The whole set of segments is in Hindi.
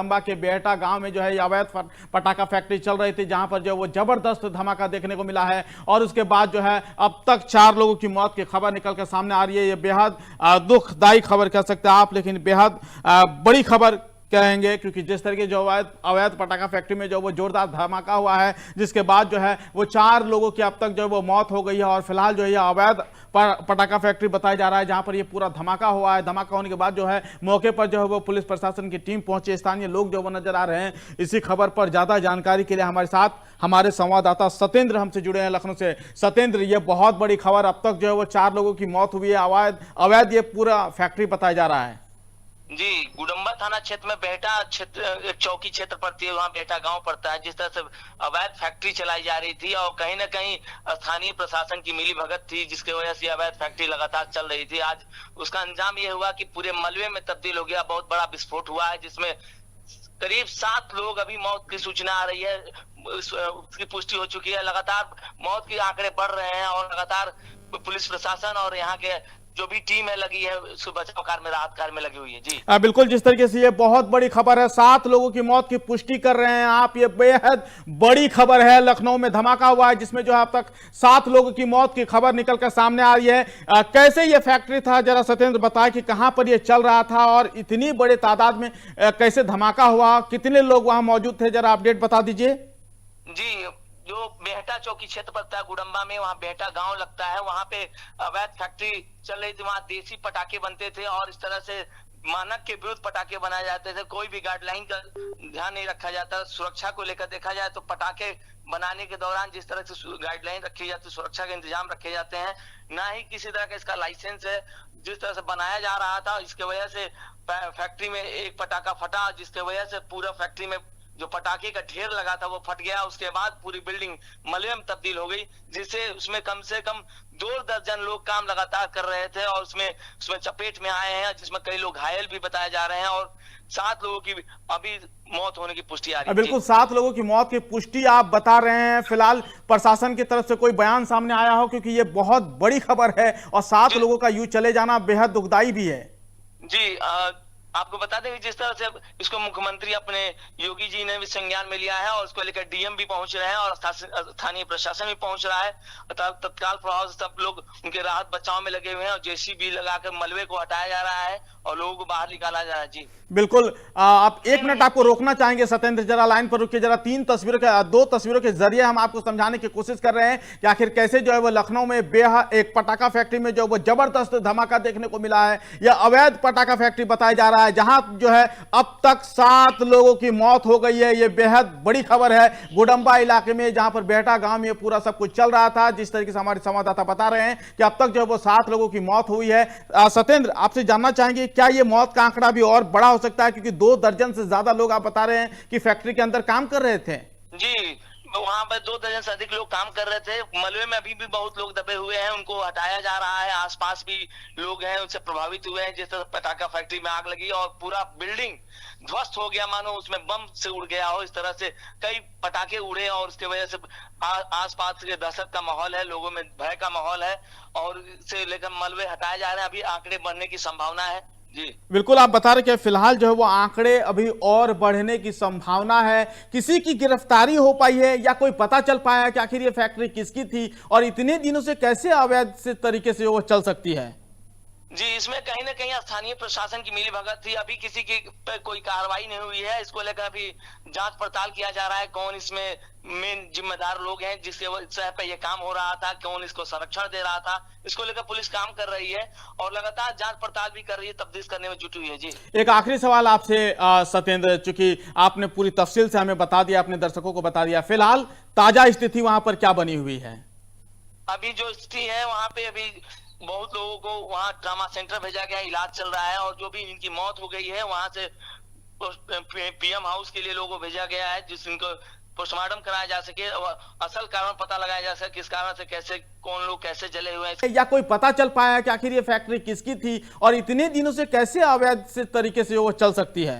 चंबा के बेहटा गांव में जो है अवैध पटाखा फैक्ट्री चल रही थी, जहां पर जो वो जबरदस्त धमाका देखने को मिला है और उसके बाद जो है अब तक 4 लोगों की मौत की खबर निकल कर सामने आ रही है। ये बेहद दुखदायी खबर कह सकते हैं आप, लेकिन बेहद बड़ी खबर कहेंगे, क्योंकि जिस तरीके जो अवैध पटाखा फैक्ट्री में जो वो जोरदार धमाका हुआ है, जिसके बाद जो है वो 4 लोगों की अब तक जो वो मौत हो गई है और फिलहाल जो है अवैध पटाखा फैक्ट्री बताया जा रहा है जहां पर ये पूरा धमाका हुआ है। धमाका होने के बाद जो है मौके पर जो है वो पुलिस प्रशासन की टीम पहुंची, स्थानीय लोग जो वो नजर आ रहे हैं। इसी खबर पर ज्यादा जानकारी के लिए हमारे साथ हमारे संवाददाता सत्येंद्र हमसे जुड़े हैं लखनऊ से। सत्येंद्र, ये बहुत बड़ी खबर, अब तक जो है वो 4 लोगों की मौत हुई है, अवैध ये पूरा फैक्ट्री बताया जा रहा है। जी, गुडम्बा थाना क्षेत्र में बेहटा क्षेत्र एक चौकी क्षेत्र पड़ती है, वहाँ बेहटा गांव पड़ता है। जिस तरह से अवैध फैक्ट्री चलाई जा रही थी और कहीं ना कहीं स्थानीय प्रशासन की मिली भगत थी, जिसकी वजह से अवैध फैक्ट्री लगातार चल रही थी। आज उसका अंजाम ये हुआ कि पूरे मलबे में तब्दील हो गया। बहुत बड़ा विस्फोट हुआ है, जिसमें करीब 7 लोग अभी मौत की सूचना आ रही है, उसकी पुष्टि हो चुकी है। लगातार मौत के आंकड़े बढ़ रहे हैं और लगातार पुलिस प्रशासन और यहाँ के जो भी टीम है लगी है, उसको बचाव कार्य में, राहत कार्य में लगी हुई है। जी बिल्कुल, जिस तरीके से ये बहुत बड़ी खबर है, 7 लोगों की मौत की पुष्टि कर रहे हैं आप, ये बेहद बड़ी खबर है। लखनऊ में धमाका हुआ है जिसमें जो है अब तक 7 लोगों की मौत की खबर निकलकर सामने आ रही है। कैसे ये फैक्ट्री था, जरा सत्येंद्र बताएं कि कहां पर ये चल रहा था और इतनी बड़े तादाद में कैसे धमाका हुआ, कितने लोग वहां मौजूद थे, जरा अपडेट बता दीजिए। जी, जो बेहटा चौकी क्षेत्र पड़ता है गुडम्बा में, वहाँ बेहटा गांव लगता है, वहाँ पे अवैध फैक्ट्री चल रही थी। वहाँ देसी पटाखे बनते थे और इस तरह से मानक के विरुद्ध पटाखे बनाए जाते थे। कोई भी गाइडलाइन का ध्यान नहीं रखा जाता। सुरक्षा को लेकर देखा जाए तो पटाखे बनाने के दौरान जिस तरह से गाइडलाइन रखी जाती है, सुरक्षा के इंतजाम रखे जाते हैं, ना ही किसी तरह का इसका लाइसेंस है। जिस तरह से बनाया जा रहा था, इसके वजह से फैक्ट्री में एक पटाखा फटा, जिसके वजह से पूरा फैक्ट्री में जो पटाखे का ढेर लगा था वो फट गया। उसके बाद पूरी बिल्डिंग मलबे में तब्दील हो गई, जिससे उसमें कम से कम 2 दर्जन लोग काम लगातार कर रहे थे और उसमें चपेट में आए हैं, जिसमें कई लोग घायल भी बताए जा रहे हैं और 7 लोगों की अभी मौत होने की पुष्टि आ रही है। बिल्कुल, 7 लोगों की मौत की पुष्टि आप बता रहे हैं। फिलहाल प्रशासन की तरफ से कोई बयान सामने आया हो, क्योंकि ये बहुत बड़ी खबर है और 7 लोगों का यूं चले जाना बेहद दुखदाई भी है। जी, आपको बता दें कि जिस तरह से इसको मुख्यमंत्री अपने योगी जी ने भी संज्ञान में लिया है और उसको लेकर डीएम भी पहुंच रहे हैं और स्थानीय प्रशासन भी पहुंच रहा है। तत्काल प्रभाव से सब लोग उनके राहत बचाव में लगे हुए हैं और जेसीबी लगाकर मलबे को हटाया जा रहा है और लोगों को बाहर निकाला जा रहा है। जी बिल्कुल, आप 1 मिनट आपको रोकना चाहेंगे सत्येंद्र, जरा लाइन पर रुकिए। जरा 2 तस्वीरों के जरिए हम आपको समझाने की कोशिश कर रहे हैं कि आखिर कैसे जो है वो लखनऊ में एक पटाखा फैक्ट्री में जो वो जबरदस्त धमाका देखने को मिला है। यह अवैध पटाखा फैक्ट्री बताया जा रहा है जहां जो है अब तक 7 लोगों की मौत हो गई है। यह बेहद बड़ी खबर है गुडम्बा इलाके में, जहां पर बेहटा गांव में पूरा सब कुछ चल रहा था। जिस तरीके से हमारे संवाददाता बता रहे हैं कि अब तक जो है वो 7 लोगों की मौत हुई है। सत्येंद्र, आपसे जानना चाहेंगे क्या ये मौत का आंकड़ा भी और बड़ा हो सकता है, क्योंकि 2 दर्जन से ज्यादा लोग आप बता रहे हैं कि फैक्ट्री के अंदर काम कर रहे थे। जी, वहाँ पर 2 दर्जन से अधिक लोग काम कर रहे थे। मलबे में अभी भी बहुत लोग दबे हुए हैं, उनको हटाया जा रहा है। आसपास भी लोग हैं, उनसे प्रभावित हुए हैं। जिस तरह पटाखा फैक्ट्री में आग लगी और पूरा बिल्डिंग ध्वस्त हो गया, मानो उसमें बम से उड़ गया हो। इस तरह से कई पटाखे उड़े और उसके वजह से आसपास के दहशत का माहौल है, लोगों में भय का माहौल है और इसे लेकर मलबे हटाए जा रहे हैं। अभी आंकड़े बढ़ने की संभावना है। जी बिल्कुल, आप बता रहे कि फिलहाल जो है वो आंकड़े अभी और बढ़ने की संभावना है। किसी की गिरफ्तारी हो पाई है या कोई पता चल पाया है कि आखिर ये फैक्ट्री किसकी थी और इतने दिनों से कैसे अवैध से तरीके से वो चल सकती है? जी, इसमें कहीं ना कहीं स्थानीय प्रशासन की मिली भगत थी। अभी किसी की पे कोई कार्रवाई नहीं हुई है। इसको लेकर अभी जांच पड़ताल किया जा रहा है, कौन इसमें मेन जिम्मेदार लोग हैं जिसके वजह पे ये काम हो रहा था, कौन इसको संरक्षण दे रहा था। इसको लेकर पुलिस काम कर रही है और लगातार जांच पड़ताल भी कर रही है, तफ्तीश करने में जुटी हुई है। जी, एक आखिरी सवाल आपसे सत्येंद्र, चूंकि आपने पूरी तफसील से हमें बता दिया, अपने दर्शकों को बता दिया, फिलहाल ताजा स्थिति वहां पर क्या बनी हुई है? अभी जो स्थिति है वहाँ पे अभी बहुत लोगों को वहाँ ट्रामा सेंटर भेजा गया है, इलाज चल रहा है और जो भी इनकी मौत हो गई है वहां से पीएम हाउस के लिए लोगों को भेजा गया है, जिनको पोस्टमार्टम कराया जा सके, असल कारण पता लगाया जा सके, किस कारण से कैसे कौन लोग कैसे जले हुए हैं। या कोई पता चल पाया कि आखिर ये फैक्ट्री किसकी थी और इतने दिनों से कैसे अवैध से तरीके से वो चल सकती है?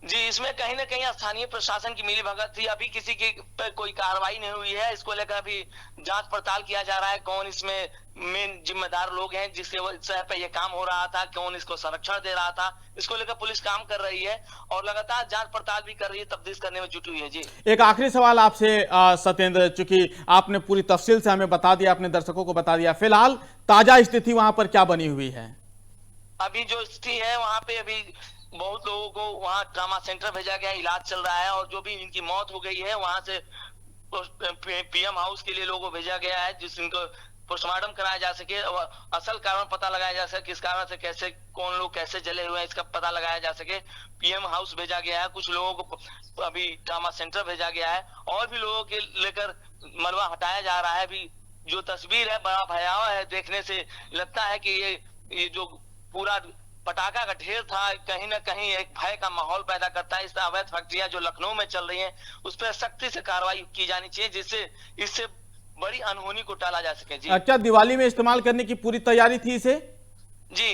जी, इसमें कहीं ना कहीं स्थानीय प्रशासन की मिली भगत थी। अभी किसी की पे कोई कार्रवाई नहीं हुई है। इसको लेकर अभी जांच पड़ताल किया जा रहा है, कौन इसमें मेन जिम्मेदार लोग हैं जिसके वजह पे ये काम हो रहा था, कौन इसको संरक्षण दे रहा था, इसको लेकर पुलिस काम कर रही है और लगातार जांच पड़ताल भी कर रही है, तफ्तीश करने में जुटी हुई है। जी, एक आखिरी सवाल आपसे सत्येंद्र, चूंकि आपने पूरी तफसील से हमें बता दिया, अपने दर्शकों को बता दिया, फिलहाल ताजा स्थिति वहां पर क्या बनी हुई है? अभी जो स्थिति है वहां पे अभी बहुत लोगों को वहां ट्रामा सेंटर भेजा गया, इलाज चल रहा है और जो भी इनकी मौत हो गई है वहां से पीएम हाउस के लिए लोगों को भेजा गया है, जिसको पोस्टमार्टम कराया जा सके, असल कारण पता लगाया जा सके, किस कारण से कैसे कौन लोग कैसे जले हुए हैं इसका पता लगाया जा सके। पीएम हाउस भेजा गया है, कुछ लोगों को अभी ट्रामा सेंटर भेजा गया है और भी लोगों के लेकर मलबा हटाया जा रहा है। अभी जो तस्वीर है बड़ा भयावह है, देखने से लगता है कि ये जो पूरा पटाखा का ढेर था कहीं ना कहीं एक भय का माहौल पैदा करता है। इस अवैध फैक्ट्रियां जो लखनऊ में चल रही हैं उस पर सख्ती से कार्रवाई की जानी चाहिए, जिससे इससे बड़ी अनहोनी को टाला जा सके। जी, अच्छा, दिवाली में इस्तेमाल करने की पूरी तैयारी थी इसे? जी,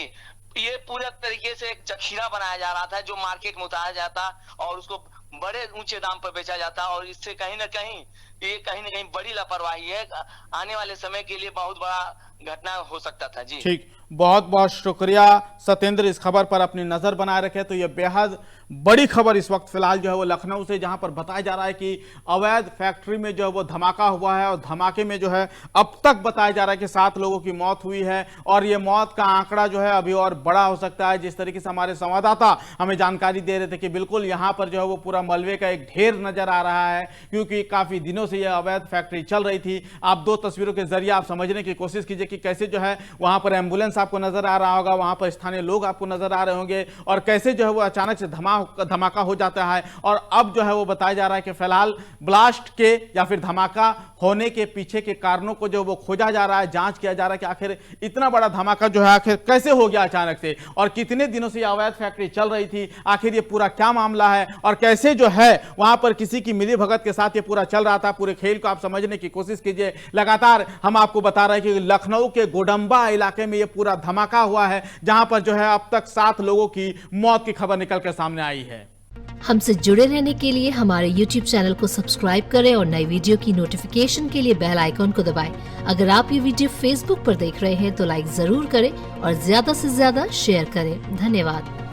ये पूरे तरीके से एक जखीरा बनाया जा रहा था जो मार्केट में उतारा जाता और उसको बड़े ऊंचे दाम पर बेचा जाता और इससे कहीं ना कहीं बड़ी लापरवाही है, आने वाले समय के लिए बहुत बड़ा घटना हो सकता था। जी, ठीक, बहुत बहुत शुक्रिया सत्येंद्र, इस खबर पर अपनी नजर बनाए रखे। तो यह बेहद बड़ी खबर इस वक्त फिलहाल जो है वो लखनऊ से, जहां पर बताया जा रहा है कि अवैध फैक्ट्री में जो है वो धमाका हुआ है और धमाके में जो है अब तक बताया जा रहा है कि 7 लोगों की मौत हुई है और ये मौत का आंकड़ा जो है अभी और बड़ा हो सकता है। जिस तरीके से हमारे संवाददाता हमें जानकारी दे रहे थे कि बिल्कुल यहां पर जो है वो पूरा मलबे का एक ढेर नजर आ रहा है, क्योंकि काफी दिनों से यह अवैध फैक्ट्री चल रही थी। आप 2 तस्वीरों के जरिए आप समझने की कोशिश कीजिए कि कैसे जो है वहां पर एम्बुलेंस आपको नजर आ रहा होगा, वहां पर स्थानीय लोग आपको नजर आ रहे होंगे और कैसे जो है वो अचानक से धमाका हो जाता है। और अब जो है वो बताया जा रहा है कि फिलहाल ब्लास्ट के या फिर धमाका होने के पीछे के कारणों को जो वो खोजा जा रहा है, जांच किया जा रहा है कि आखिर इतना बड़ा धमाका जो है आखिर कैसे हो गया अचानक से और कितने दिनों से ये अवैध फैक्ट्री चल रही थी, आखिर ये पूरा क्या मामला है और कैसे जो है वहां पर किसी की मिलीभगत के साथ ये पूरा चल रहा था। पूरे खेल को आप समझने की कोशिश कीजिए। लगातार हम आपको बता रहे हैं कि लखनऊ के गोडंबा इलाके में ये पूरा धमाका हुआ है, जहां पर जो है अब तक 7 लोगों की मौत की खबर निकल कर सामने आई है। हमसे जुड़े रहने के लिए हमारे YouTube चैनल को सब्सक्राइब करें और नई वीडियो की नोटिफिकेशन के लिए बेल आइकॉन को दबाएं। अगर आप ये वीडियो Facebook पर देख रहे हैं तो लाइक जरूर करें और ज्यादा से ज्यादा शेयर करें। धन्यवाद।